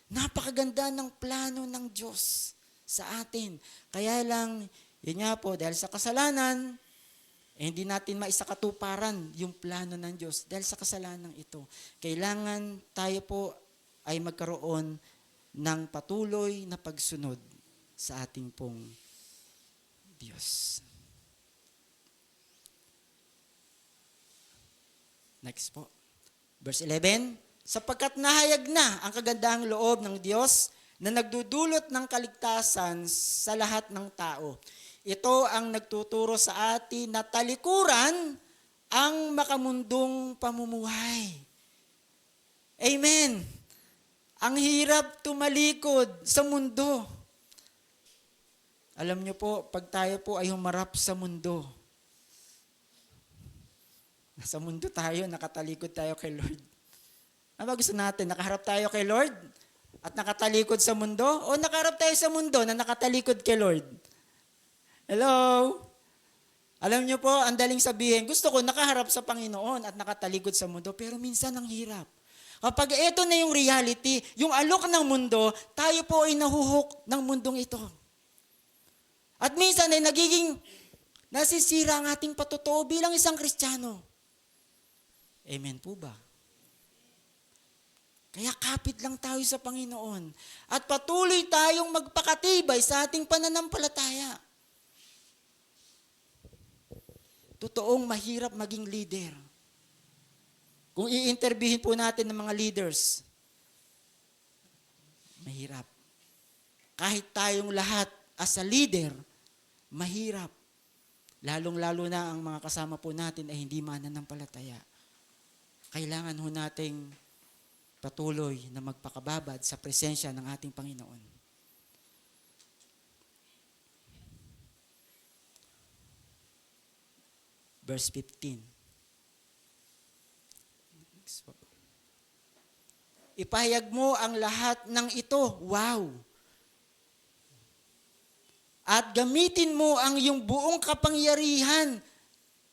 Napakaganda ng plano ng Diyos sa atin. Kaya lang, yun nga po, dahil sa kasalanan, hindi natin maisakatuparan yung plano ng Diyos dahil sa kasalanan ito. Kailangan tayo po ay magkaroon ng patuloy na pagsunod sa ating pong Diyos. Next po. Verse 11, sapagkat nahayag na ang kagandahang loob ng Diyos na nagdudulot ng kaligtasan sa lahat ng tao. Ito ang nagtuturo sa atin na talikuran ang makamundong pamumuhay. Amen. Ang hirap tumalikod sa mundo. Alam niyo po, pag tayo po ay humarap sa mundo, nasa mundo tayo, nakatalikod tayo kay Lord. Ano ba gusto natin? Nakaharap tayo kay Lord at nakatalikod sa mundo? O nakaharap tayo sa mundo na nakatalikod kay Lord? Hello? Alam niyo po, ang daling sabihin, gusto ko nakaharap sa Panginoon at nakatalikod sa mundo, pero minsan ang hirap. Kapag ito na yung reality, yung alok ng mundo, tayo po ay nahuhok ng mundong ito. At minsan ay nagiging nasisira ang ating patotoo bilang isang Kristiyano. Amen po ba? Kaya kapit lang tayo sa Panginoon at patuloy tayong magpakatibay sa ating pananampalataya. Totoong mahirap maging leader. Kung i-interviewin po natin ng mga leaders, mahirap. Kahit tayong lahat as a leader, mahirap. Lalong-lalo na ang mga kasama po natin ay hindi mananampalataya. Kailangan ho nating patuloy na magpakababad sa presensya ng ating Panginoon. Verse 15. Ipahayag mo ang lahat ng ito. Wow! At gamitin mo ang iyong buong kapangyarihan.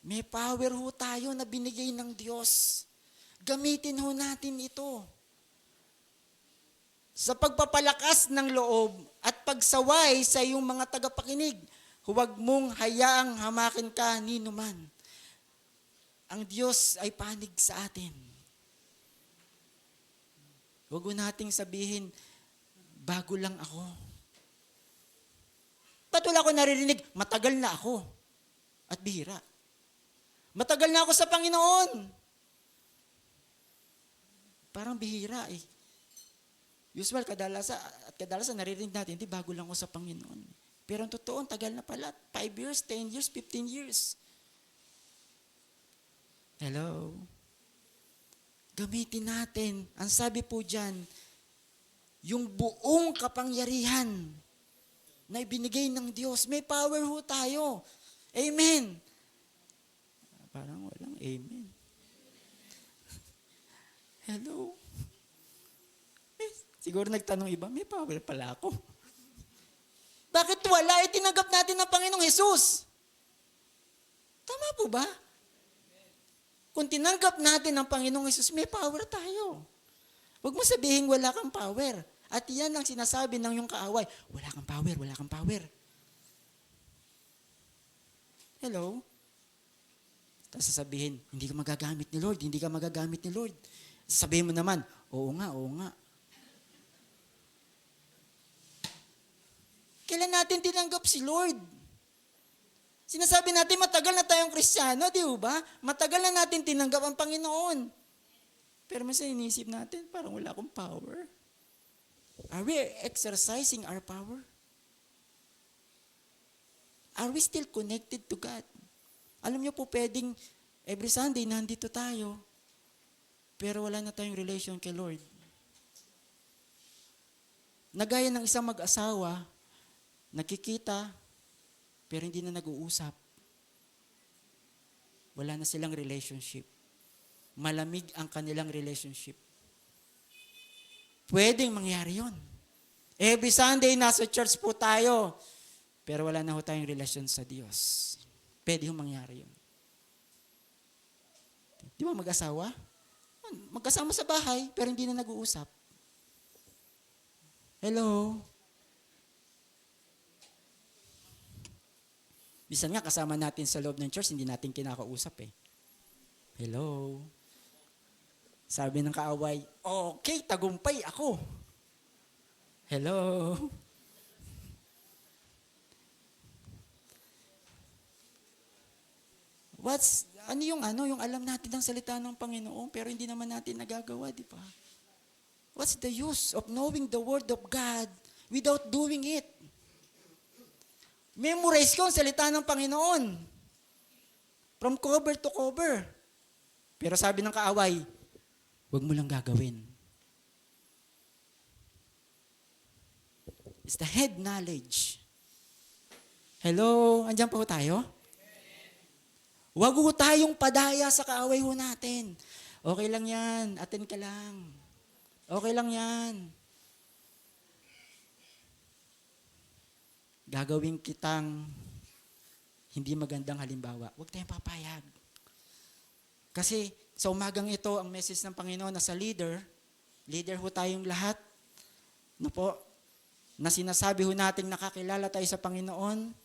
May power ho tayo na binigay ng Diyos. Gamitin ho natin ito. Sa pagpapalakas ng loob at pagsaway sa iyong mga tagapakinig, huwag mong hayaang hamakin ka ni numan. Ang Diyos ay panig sa atin. Huwag mo nating sabihin, bago lang ako. Ba't wala ko naririnig? Matagal na ako. At bihira. Matagal na ako sa Panginoon. Parang bihira eh. Usual, kadalasan naririnig natin, hindi bago lang ako sa Panginoon. Pero ang totoo, tagal na pala. 5 years, 10 years, 15 years. Hello? Gamitin natin. Ang sabi po dyan, yung buong kapangyarihan na ibinigay ng Diyos. May power ho tayo. Amen. Parang walang amen. Hello? Siguro nagtanong iba, may power pala ako. Bakit wala? Tinanggap natin ng Panginoong Hesus. Tama po ba? Kung tinanggap natin ng Panginoong Hesus, may power tayo. Huwag mo sabihin wala kang power. At yan ang sinasabi ng iyong kaaway. Wala kang power, wala kang power. Hello? Tapos sasabihin, hindi ka magagamit ni Lord, hindi ka magagamit ni Lord. Sasabihin mo naman, oo nga, oo nga. Kailan natin tinanggap si Lord? Sinasabi natin, matagal na tayong Kristiyano, di ba? Matagal na natin tinanggap ang Panginoon. Pero minsan iniisip natin, parang wala akong power. Are we exercising our power? Are we still connected to God? Alam niyo po, pwedeng every Sunday nandito tayo, pero wala na tayong relation kay Lord. Nagaya ng isang mag-asawa, nakikita, pero hindi na nag-uusap. Wala na silang relationship. Malamig ang kanilang relationship. Pwedeng mangyari yun. Every Sunday, nasa church po tayo, pero wala na ho tayong relasyon sa Diyos. Pwede ho mangyari yun. Di ba mag-asawa? Magkasama sa bahay, pero hindi na nag-uusap. Hello? Bisan nga, kasama natin sa loob ng church, hindi natin kinakausap eh. Hello? Sabi ng kaaway, okay, tagumpay ako. Hello? yung alam natin ng salita ng Panginoon, pero hindi naman natin nagagawa, di ba? What's the use of knowing the Word of God without doing it? Memorize ko ang salita ng Panginoon. From cover to cover. Pero sabi ng kaaway, huwag mo lang gagawin. It's the head knowledge. Hello? Andiyan pa ho tayo? Huwag ho tayong padaya sa kaaway ho natin. Okay lang yan. Attend ka lang. Okay lang yan. Gagawin kitang hindi magandang halimbawa. Huwag tayong papayag. Kasi sa umagang ito, ang message ng Panginoon na sa leader ho tayong lahat, na sinasabi ho natin nakakilala tayo sa Panginoon,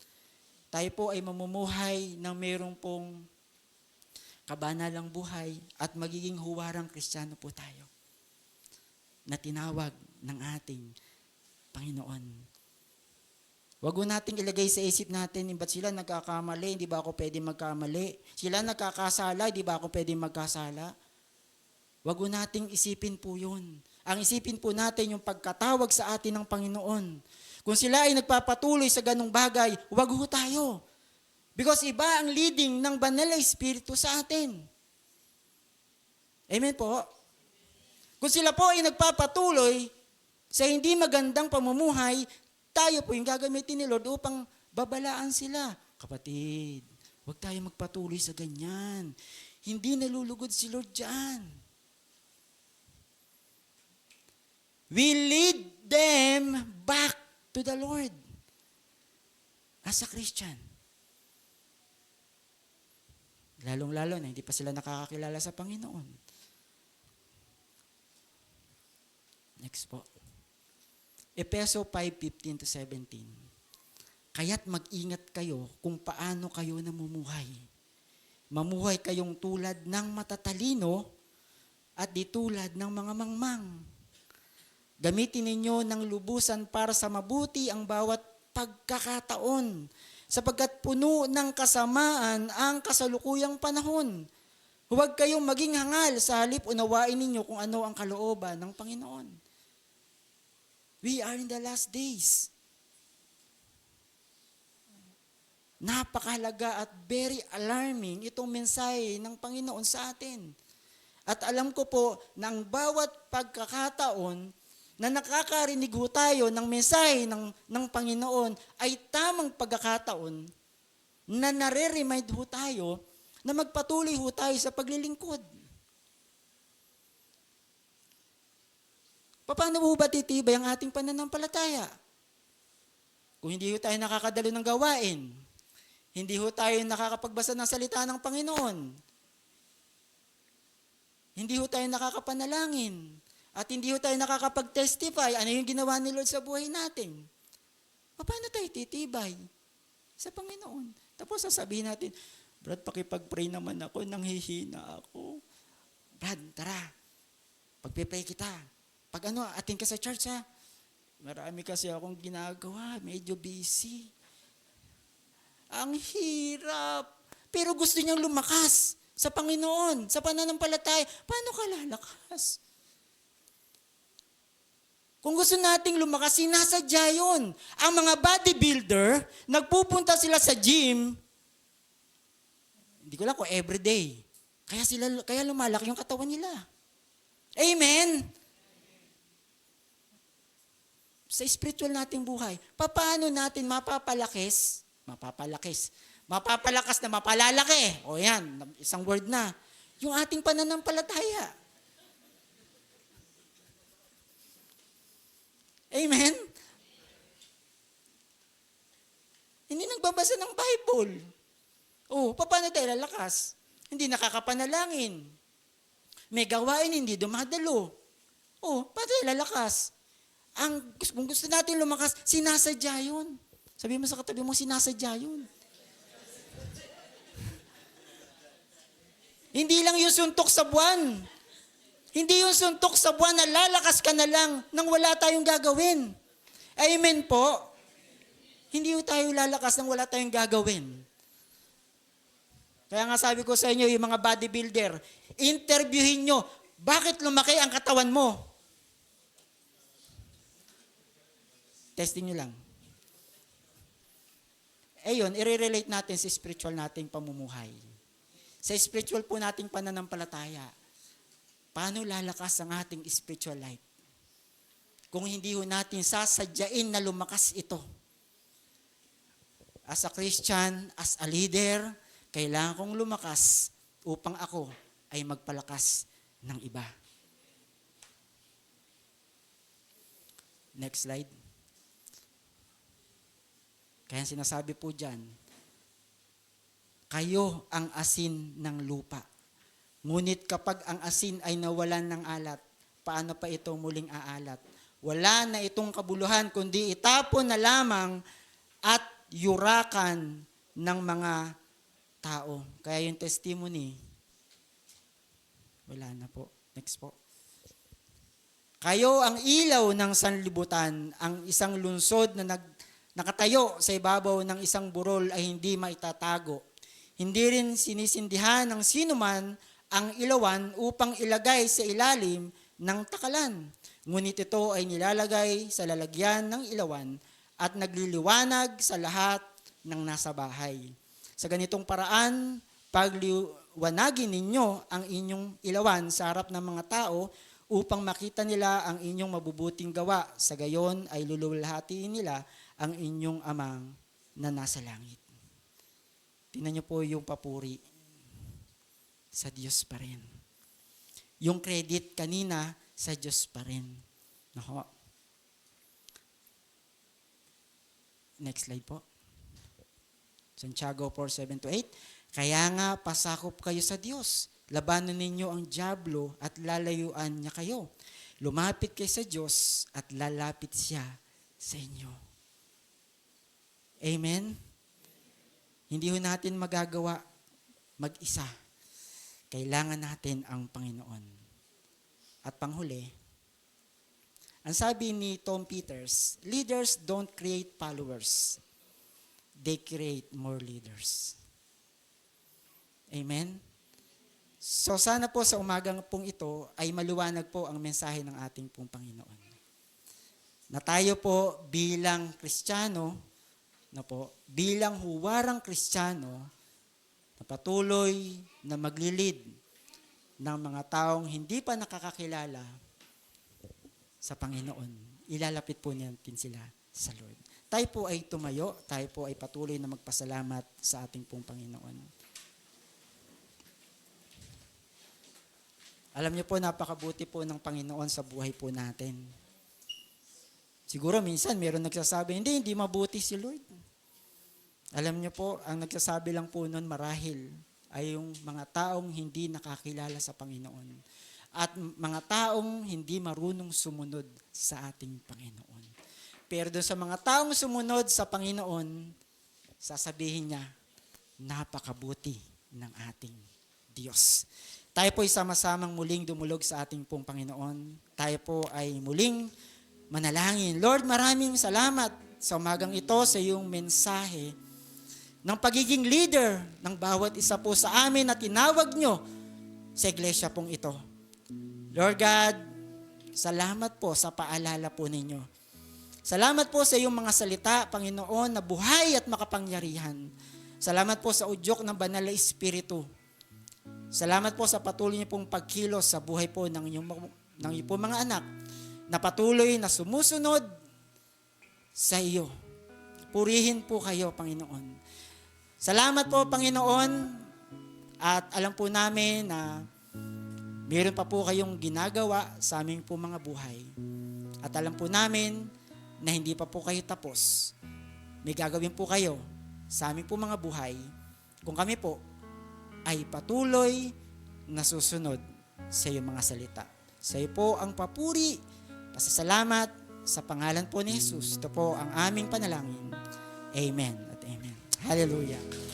tayo po ay mamumuhay ng mayroong pong kabanalang buhay at magiging huwarang Kristiyano po tayo na tinawag ng ating Panginoon. Huwag ho nating ilagay sa isip natin, ba't sila nagkakamali, hindi ba ako pwede magkamali? Sila nagkakasala, hindi ba ako pwede magkasala? Huwag ho nating isipin po yun. Ang isipin po natin yung pagkatawag sa atin ng Panginoon. Kung sila ay nagpapatuloy sa ganung bagay, huwag ho tayo. Because iba ang leading ng Banal na Espiritu sa atin. Amen po? Kung sila po ay nagpapatuloy sa hindi magandang pamumuhay, tayo po yung gagamitin ni Lord upang babalaan sila. Kapatid, huwag tayo magpatuloy sa ganyan. Hindi nalulugod si Lord dyan. We lead them back to the Lord as a Christian. Lalong-lalo na hindi pa sila nakakakilala sa Panginoon. Next po. Efeso 5:15-17. Kaya't mag-ingat kayo kung paano kayo namumuhay. Mamuhay kayong tulad ng matatalino at di tulad ng mga mangmang. Gamitin ninyo ng lubusan para sa mabuti ang bawat pagkakataon, sapagkat puno ng kasamaan ang kasalukuyang panahon. Huwag kayong maging hangal, sa halip unawain ninyo kung ano ang kalooban ng Panginoon. We are in the last days. Napakahalaga at very alarming itong mensahe ng Panginoon sa atin. At alam ko po na ang bawat pagkakataon na nakakarinig ho tayo ng mensahe ng Panginoon ay tamang pagkakataon na nare-remind ho tayo na magpatuloy ho tayo sa paglilingkod. Paano po ba titibay ang ating pananampalataya? Kung hindi ho tayo nakakadalo ng gawain, hindi ho tayo nakakapagbasa ng salita ng Panginoon, hindi ho tayo nakakapanalangin, at hindi ho tayo nakakapag-testify ano yung ginawa ni Lord sa buhay natin, paano tayo titibay sa Panginoon? Tapos sasabihin natin, Brad, pakipag-pray naman ako, nanghihina ako. Brad, tara, pagpipray kita. Pag atin ka sa church ha, marami kasi akong ginagawa, medyo busy. Ang hirap. Pero gusto niyang lumakas sa Panginoon, sa pananampalataya. Paano ka lalakas? Kung gusto nating lumakas, sinasadya yun. Ang mga bodybuilder, nagpupunta sila sa gym, hindi ko lang kung everyday. Kaya lumalaki yung katawan nila. Amen? Sa spiritual nating buhay, paano natin mapapalakas na mapalalaki. O yan, isang word na. Yung ating pananampalataya. Amen? Hindi nagbabasa ng Bible. Paano tayo lalakas? Hindi nakakapanalangin. May gawain, hindi dumadalo. Paano tayo lalakas? Kung gusto natin lumakas, sinasadya yun. Sabi mo sa katabi mo, sinasadya yun. Hindi lang yung suntok sa buwan. Hindi yung suntok sa buwan na lalakas ka na lang nang wala tayong gagawin. Amen po? Hindi tayo lalakas nang wala tayong gagawin. Kaya nga sabi ko sa inyo, yung mga bodybuilder, interviewin nyo, bakit lumaki ang katawan mo? Testing nyo lang. Yun, i-relate natin sa spiritual nating pamumuhay. Sa spiritual po nating pananampalataya, paano lalakas ang ating spiritual life? Kung hindi ho natin sasadyain na lumakas ito. As a Christian, as a leader, kailangan kong lumakas upang ako ay magpalakas ng iba. Next slide. Kaya sinasabi po dyan, kayo ang asin ng lupa. Ngunit kapag ang asin ay nawalan ng alat, paano pa ito muling aalat? Wala na itong kabuluhan, kundi itapon na lamang at yurakan ng mga tao. Kaya yung testimony, wala na po. Next po. Kayo ang ilaw ng sanlibutan, ang isang lungsod na nakatayo sa ibabaw ng isang burol ay hindi maitatago. Hindi rin sinisindihan ng sinuman ang ilawan upang ilagay sa ilalim ng takalan. Ngunit ito ay nilalagay sa lalagyan ng ilawan at nagliliwanag sa lahat ng nasa bahay. Sa ganitong paraan, pagliwanagin ninyo ang inyong ilawan sa harap ng mga tao upang makita nila ang inyong mabubuting gawa. Sa gayon ay luluwalhatiin nila ang inyong amang na nasa langit. Tingnan niyo po yung papuri sa Diyos pa rin. Yung credit kanina sa Diyos pa rin. Nako. Next slide po. Santiago 4:7-8. Kaya nga pasakop kayo sa Diyos. Labanan ninyo ang dyablo at lalayuan niya kayo. Lumapit kayo sa Diyos at lalapit siya sa inyo. Amen? Hindi ho natin magagawa mag-isa. Kailangan natin ang Panginoon. At panghuli, ang sabi ni Tom Peters, leaders don't create followers. They create more leaders. Amen? So sana po sa umagang pong ito ay maluwanag po ang mensahe ng ating pong Panginoon. Na tayo po bilang Kristiyano, bilang huwarang Kristiyano, na patuloy na maglilid ng mga taong hindi pa nakakakilala sa Panginoon. Ilalapit po natin sila sa Lord. Tayo po ay tumayo, tayo po ay patuloy na magpasalamat sa ating pong Panginoon. Alam niyo po, napakabuti po ng Panginoon sa buhay po natin. Siguro minsan meron nagsasabi, hindi mabuti si Lord. Alam niyo po, ang nagsasabi lang po nun marahil ay yung mga taong hindi nakakilala sa Panginoon. At mga taong hindi marunong sumunod sa ating Panginoon. Pero doon sa mga taong sumunod sa Panginoon, sasabihin niya, napakabuti ng ating Diyos. Tayo po ay sama-samang muling dumulog sa ating pong Panginoon. Tayo po ay muling manalangin. Lord, maraming salamat sa umagang ito sa iyong mensahe ng pagiging leader ng bawat isa po sa amin na tinawag nyo sa iglesia pong ito. Lord God, salamat po sa paalala po ninyo. Salamat po sa iyong mga salita, Panginoon, na buhay at makapangyarihan. Salamat po sa udyok ng banal na Espiritu. Salamat po sa patuloy niyo pong pagkilos sa buhay po ng iyong mga anak na patuloy na sumusunod sa iyo. Purihin po kayo, Panginoon. Salamat po, Panginoon, at alam po namin na meron pa po kayong ginagawa sa aming po mga buhay. At alam po namin na hindi pa po kayo tapos. May gagawin po kayo sa aming po mga buhay kung kami po ay patuloy na susunod sa iyong mga salita. Sa iyo po ang papuri, pasasalamat sa pangalan po ni Jesus. Ito po ang aming panalangin. Amen at amen. Hallelujah.